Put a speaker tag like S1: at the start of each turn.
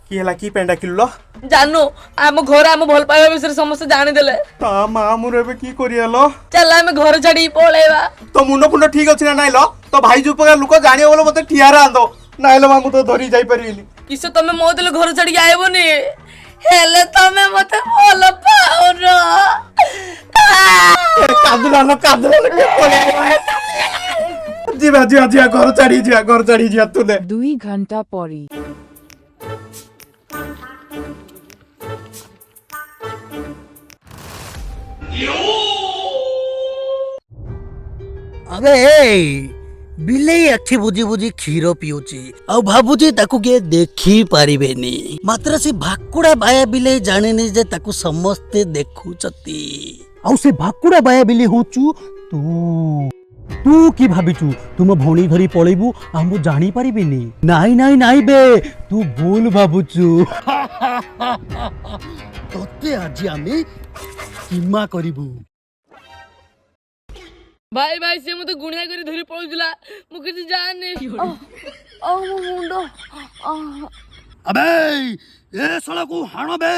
S1: কি ହେଲା কি পেন্ডা কিল্লো
S2: जानू आम घर आम भल पाइबा विषय समस्त जानी देले
S1: তা মা মোর এবে কি করি এলো
S2: चल आम घर छाड़ी पळेबा
S1: তো মুন্ড ফুন্ড ঠিক আছে না নাইলো তো ভাই যু প্রকার লোক জানিও বলে মতে ঠিয়ারা আন্দো নাইলো মা মু তো ধরি যাই পারিনি
S2: किस तमे मो दिल घर छाड़ी आइबोनी हेले तमे मते भल पाउनो
S1: কাঁদলানো জিবা জিবা জিয়া ঘর ছাড়ি জিয়া তুলে
S3: 2 ঘন্টা পরে
S4: अबे ବିଲେଇ ଆଖି ବୁଜି ବୁଜି କ୍ଷୀର ପିଉଛି ଆଉ ଭାବୁଛି ତାକୁ କିଏ ଦେଖି ପାରିବେନି ମାତ୍ର ସେ ଭାକୁଡ଼ା ବାୟା ବିଲେଇ ଜାଣିନି ଯେ ତାକୁ ସମସ୍ତେ ଦେଖୁଛନ୍ତି ଆଉ ସେ ଭାକୁଡ଼ା ବାୟା ବିଲେଇ ହଉଛୁ ତୁ ତୁ କି ଭାବିଛୁ ତୁମ ଭଉଣୀ ଧରି ପଳେଇବୁ ଆଉ ମୁଁ ଜାଣି ପାରିବିନି ନାଇଁ ନାଇଁ ନାଇଁ ବେ ତୁ ଭୁଲ ଭାବୁଛୁ ତତେ ଆଜି ଆମେ ସୀମା କରିବୁ
S2: भाई भाई से मते गुणिया करी धरी पळुला मु किछ जाने ओ मुंडो
S4: अबे ए साला को हाणो बे